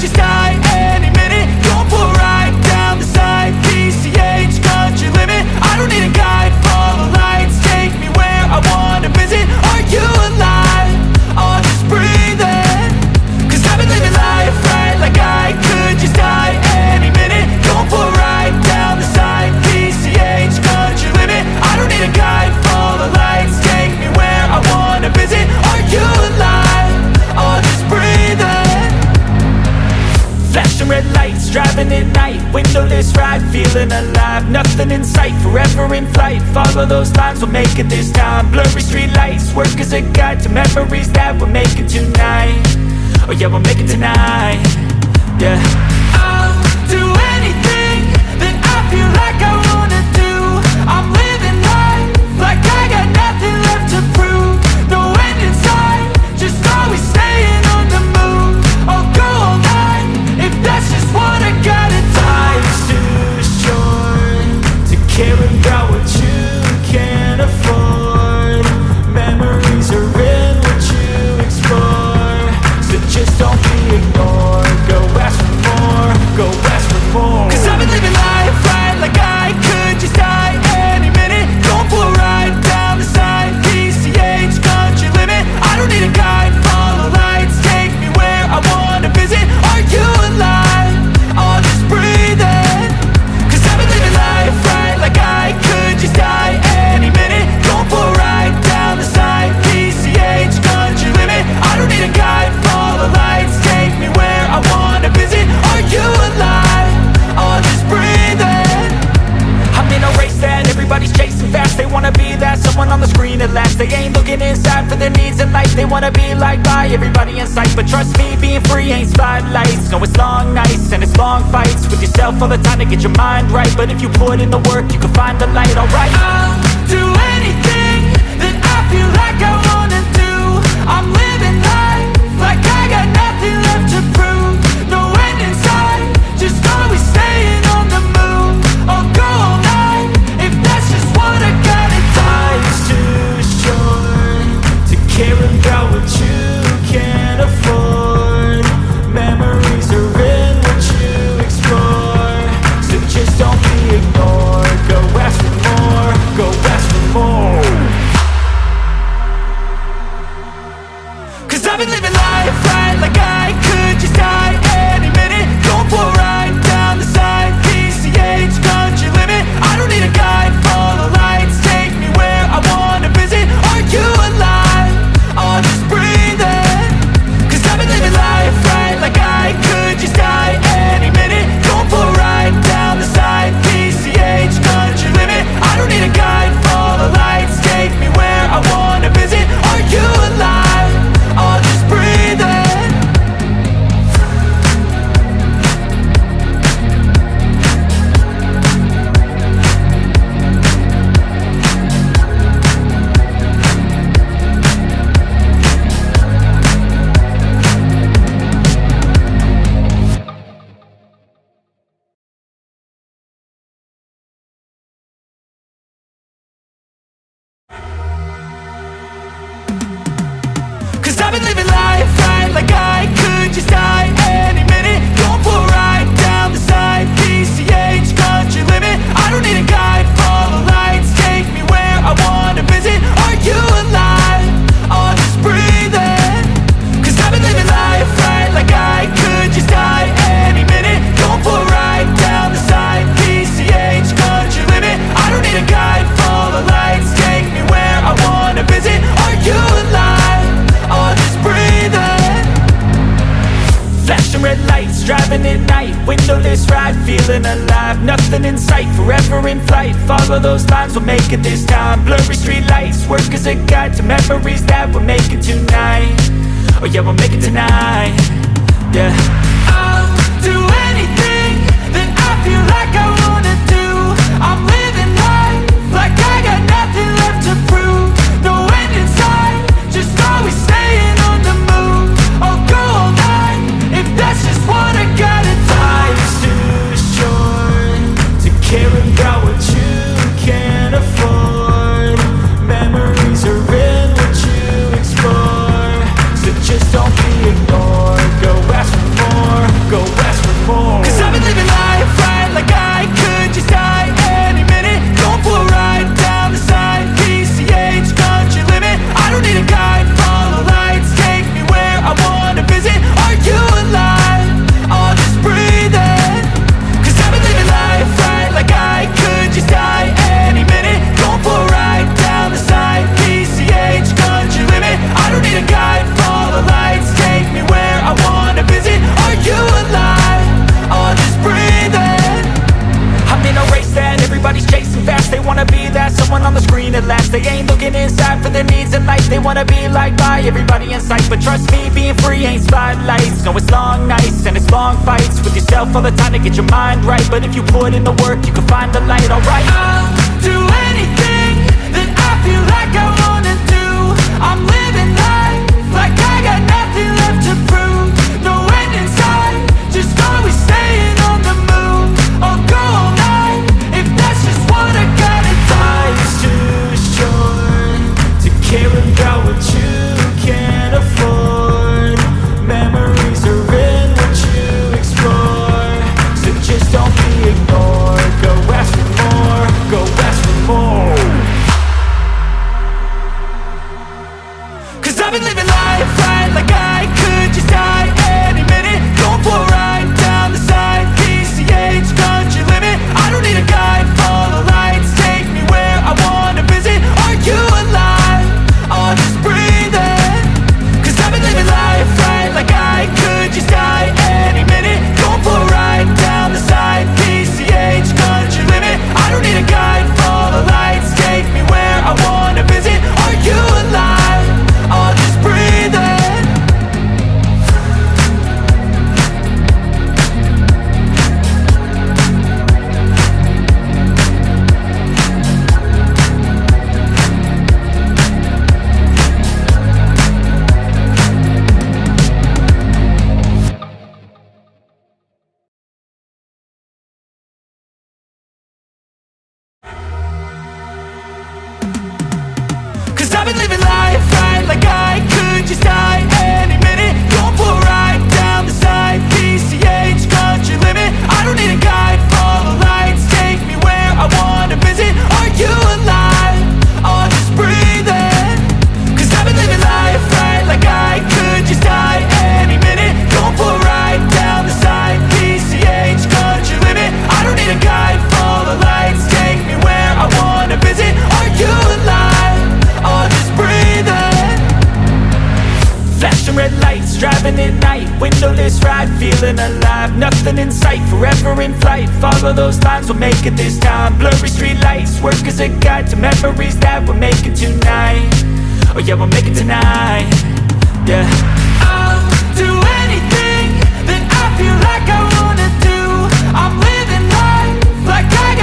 just die any minute. Going for a ride down the side, PCH, country limit. I don't need a guide, follow lights, take me where I wanna visit. Are you alive? Or just breathing? Cause I've been living life right like I could just die any minute. Going for a ride down the side, PCH, country limit. I don't need a guide, follow lights, take me where I wanna visit. Are you alive? Or just breathing? Flashing red lights, driving at night, windowless ride, feeling alive. Nothing in sight, forever in flight. Follow those lines, we'll make it this time. Blurry street lights, work as a guide to memories that we're making tonight. Oh yeah, we'll make it tonight. Yeah. I'll do anything that I feel like I wanna do. I'm living life like I got nothing left to prove. No end in sight, just always staying on the move. I'll go all night if that's just what I gotta do. Life's too short to care about what you can't afford. Memories are in what you explore, so just don't be ignored. Go ask for more, go ask for more. Cause I've been living life right like I could just die any minute. Going for a ride down the side, PCH, country limit. I don't need a guide, follow lights, take me where I wanna visit. Are you alive? Or just breathing? Cause I've been living life right like I could just die any minute. Going for a ride down the side, PCH, country limit. I don't need a guide, follow lights, take me where I wanna visit. Are you alive? Or just breathing? I'm in a race that everybody's chasing fast. They wanna be that someone on the screen at last. They ain't looking inside for their needs in life. They wanna be liked by everybody in sight. But trust me, being free ain't spotlights. No, it's long nights and it's long fights with yourself all the time to get your mind right. But if you put in the work, you can find the light, alright. I'll do anything that I feel like I wanna do. I'm living life like I got nothing left to prove. No end in sight, just always staying on the move. I'll go all night if that's just what I gotta do. Life's too short to care about what you can't afford. Memories are in what you explore, so just don't be ignored. Go ask for more, go ask for more. Cause I've been living life right like I could just die any minute. Going for a ride down the side, PCH, country limit. I don't need a guide, follow lights, take me where I wanna visit. Are you alive? Or just breathing? Cause I've been living life right like I could just die any minute. Going for a ride down the side, PCH, country limit. I don't need a guide, follow lights, take me where I wanna visit. Are you alive? Or just breathing? Cause I've been living life right like I could just die any minute. Going for a ride down the side, PCH, country limit. I don't need a guide, follow lights, take me where I wanna visit. Are you alive? Or just breathing? Cause I've been living life right like I could just die any minute. Going for a ride down the side, PCH, country limit. I don't need a guide, follow lights, take me where I wanna visit. Are you alive? Or just breathing? Flashing red lights, driving at night, windowless ride, feeling alive. Nothing in sight, forever in flight. Follow those lines, we'll make it this time. Blurry street lights, work as a guide to memories that we're making tonight. Oh yeah, we'll make it tonight. Yeah. I'll do anything that I feel like I wanna do. I'm living life like I got nothing left to prove. No end in sight, just always staying on the move. I'll go all night if that's just what I gotta do. Life's too short to care about what you can't afford. Memories are in what you explore, so just don't be ignored. Go ask for more. things in life they wanna be liked by everybody in sight. But trust me, being free ain't spotlights. No, it's long nights and it's long fights with yourself all the time to get your mind right. But if you put in the work, you can find the light, alright. I'll do anything that I feel like I wanna do. I'm living life like I got nothing left to prove. No end in sight, just always staying on the move. I'll go all night if that's just what I gotta do. Life's too short to care about what you can't afford. Memories are in what you explore, so just don't be ignored. Go ask for more, go ask for more. Cause I've been living life right like I could just die any minute. Going for a ride down the side, PCH, country limit. I don't need a guide, follow lights, take me where I wanna visit. Are you alive? I'll just breathe in. Cause I've been living life right like I could just die any minute. Going for a ride down the side, PCH, country limit. I don't need a guide, follow lights, take me where I wanna visit. Are you alive? I'll just breathe in. Cause I've been living life right like I could just die any minute. Going for a ride down the side, PCH, country limit. I don't need a guide, follow lights, take me where I wanna visit. Are you alive? I'll just breathe in. Cause I've been living life right like I could just die any minute. Going for a ride down the side, PCH, country limit. I don't need a guide, follow lights, take me where I wanna visit. Are you alive? I'll just breathe in. Flashing red lights, driving at night, windowless ride, feeling alive. Nothing in sight, forever in flight. Follow those lines, we'll make it this time. Blurry street lights, work as a guide to memories that we're making tonight. Oh yeah, we'll make it tonight. Yeah.